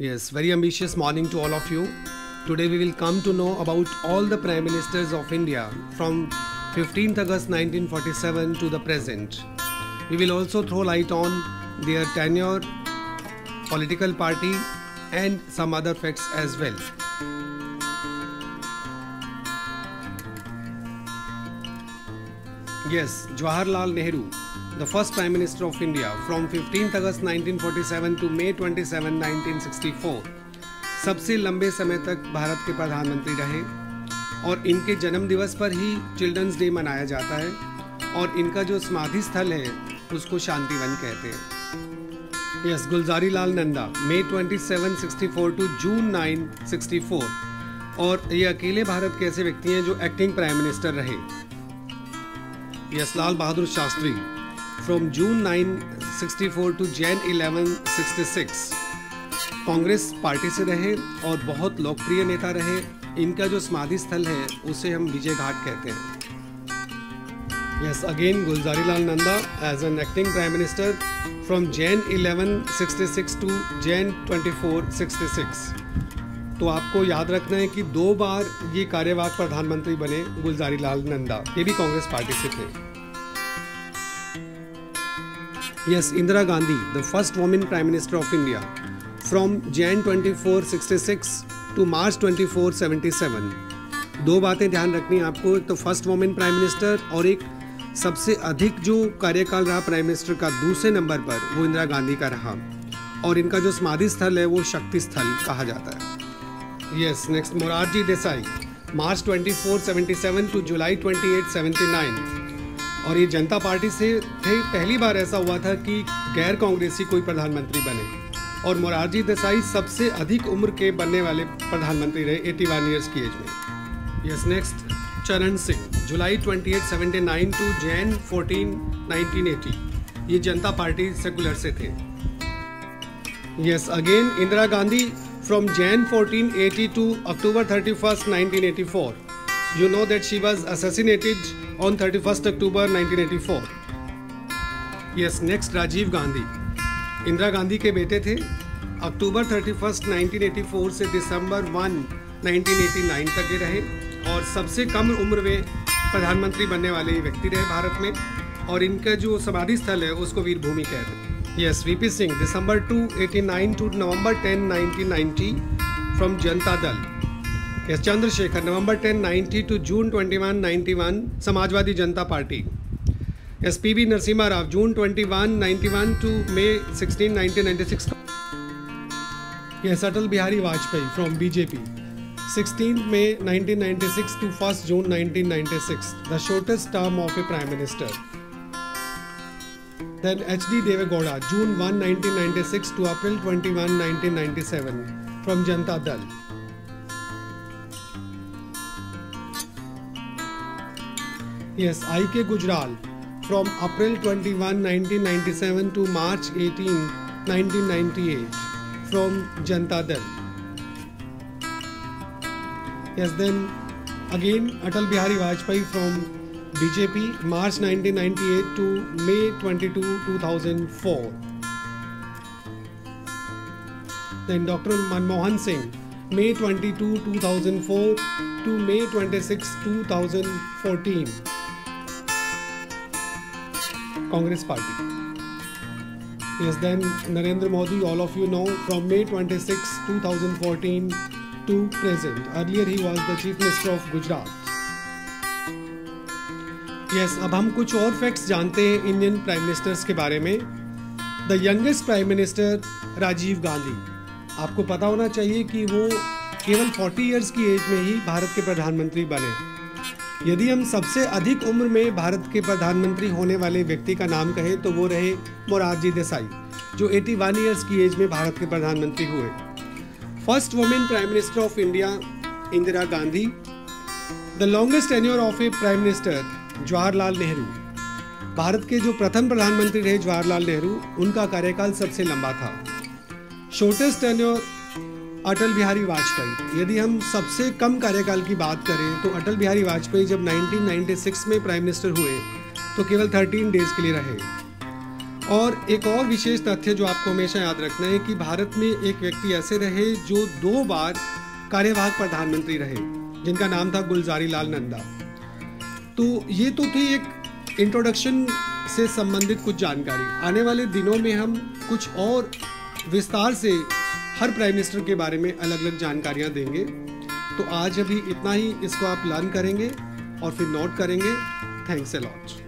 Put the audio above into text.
Yes, very ambitious morning to all of you. Today we will come to know about all the Prime Ministers of India from 15th August 1947 to the present. We will also throw light on their tenure, political party and some other facts as well. Yes, Jawaharlal Nehru, the first Prime Minister of India from 15th August 1947 to May 27, 1964, सबसे लंबे समय तक भारत के प्रधानमंत्री रहे और इनके जन्म दिवस पर ही चिल्ड्रंस डे मनाया जाता है और इनका जो समाधि स्थल है उसको शांतिवन कहते हैं. Yes, Gulzari Lal Nanda, May 27, 64 to June 9, 64, और ये अकेले भारत के ऐसे व्यक्ति हैं जो एक्टिंग प्राइम मिनिस्टर रहे. Yes, Lal Bahadur Shastri, from June 9, 64 to Jan 11, 66, Congress party से रहे और बहुत लोकप्रिय नेता रहे. इनका जो समाधि स्थल है उसे हम विजय घाट कहते हैं. Yes, again Gulzari Lal Nanda as an acting prime minister from Jan 11, 66 to Jan 24, 66. तो आपको याद रखना है कि 2 बार ये कार्यवाहक प्रधानमंत्री बने गुलजारी लाल नंदा, ये भी कांग्रेस पार्टी से थे. Yes, Indira Gandhi, the first women prime minister of India from Jan 24, 66 to March 24, 77. 2 बातें ध्यान रखनी है आपको, एक तो फर्स्ट वुमेन प्राइम मिनिस्टर और एक सबसे अधिक जो कार्यकाल रहा प्राइम मिनिस्टर का दूसरे नंबर पर वो इंदिरा गांधी का रहा और इनका जो समाधि स्थल है वो शक्ति स्थल कहा जाता है. Yes, next Morarji Desai, March 24, 77 to July 28, 79, और ये जनता पार्टी से थे. पहली बार ऐसा हुआ था कि गैर कांग्रेसी कोई प्रधानमंत्री बने और मोरारजी देसाई सबसे अधिक उम्र के बनने वाले प्रधानमंत्री रहे 81 ईयर्स की एज में. यस, नेक्स्ट चरण सिंह, July 28, 79 to Jan 14, 1980, ये जनता पार्टी सेकुलर से थे. Yes, again Indira Gandhi from Jan 14, 80 to October 31, 1984. You know that she was assassinated on 31st October 1984. Yes, next Rajiv Gandhi, Indira Gandhi के बेटे थे. अक्टूबर 31, 1984 से दिसंबर 1, 1989 तक ये रहे और सबसे कम उम्र में प्रधानमंत्री बनने वाले व्यक्ति रहे भारत में और इनका जो समाधि स्थल है उसको वीर भूमि कहते हैं. Yes, VP Singh, December 2, 89 to November 10, 1990 from Janata Dal. Yes, Chandrashekhar, November 10, 90 to June 21, 91, Samajwadi Janata Party. Yes, PV Narasimha Rao, June 21, 91 to May 16, 1996. Yes, Atal Bihari Vajpayee from BJP, 16 May 1996 to 1st June 1996, the shortest term of a prime minister. Then H.D. Devegowda, June 1, 1996 to April 21, 1997, from Janata Dal. Yes, I.K. Gujral, from April 21, 1997 to March 18, 1998, from Janata Dal. Yes, then again Atal Bihari Vajpayee from BJP, March 1998 to May 22, 2004. Then Dr. Manmohan Singh, May 22, 2004 to May 26, 2014. Congress Party. Yes, then Narendra Modi, all of you know, from May 26, 2014 to present. Earlier he was the Chief Minister of Gujarat. Yes, अब हम कुछ और facts जानते हैं Indian prime ministers के बारे में. The youngest prime minister Rajiv Gandhi. आपको पता होना चाहिए कि वो केवल 40 इयर्स की एज में ही भारत के प्रधानमंत्री बने. यदि हम सबसे अधिक उम्र में भारत के प्रधानमंत्री होने वाले व्यक्ति का नाम कहें तो वो रहे मोरारजी देसाई, जो 81 इयर्स की एज में भारत के प्रधानमंत्री हुए. First women prime minister of India Indira Gandhi. The longest tenure of A prime minister Jawaharlal Nehru. Bharat के जो प्रथम प्रधानमंत्री रहे जवाहरलाल नेहरू, उनका कार्यकाल सबसे लंबा था. शॉर्टेस्ट टेन्योर अटल बिहारी वाजपेयी. यदि हम सबसे कम कार्यकाल की बात करें तो अटल बिहारी वाजपेयी जब 1996 में प्राइम मिनिस्टर हुए तो केवल 13 डेज के लिए रहे और एक और विशेष तथ्य जो आपको हमेशा याद रखना है कि भारत में एक व्यक्ति ऐसे रहे जो 2 बार कार्यवाहक प्रधानमंत्री रहे, जिनका नाम था गुलजारी लाल नंदा। तो ये तो थी एक इंट्रोडक्शन से संबंधित कुछ जानकारी। आने वाले दिनों में हम कुछ और विस्तार से हर प्राइम मिनिस्टर के बारे में अलग अलग जानकारियाँ देंगे। तो आज अभी इतना ही, इसको आप लर्न करेंगे और फिर नोट करेंगे। Thanks a lot.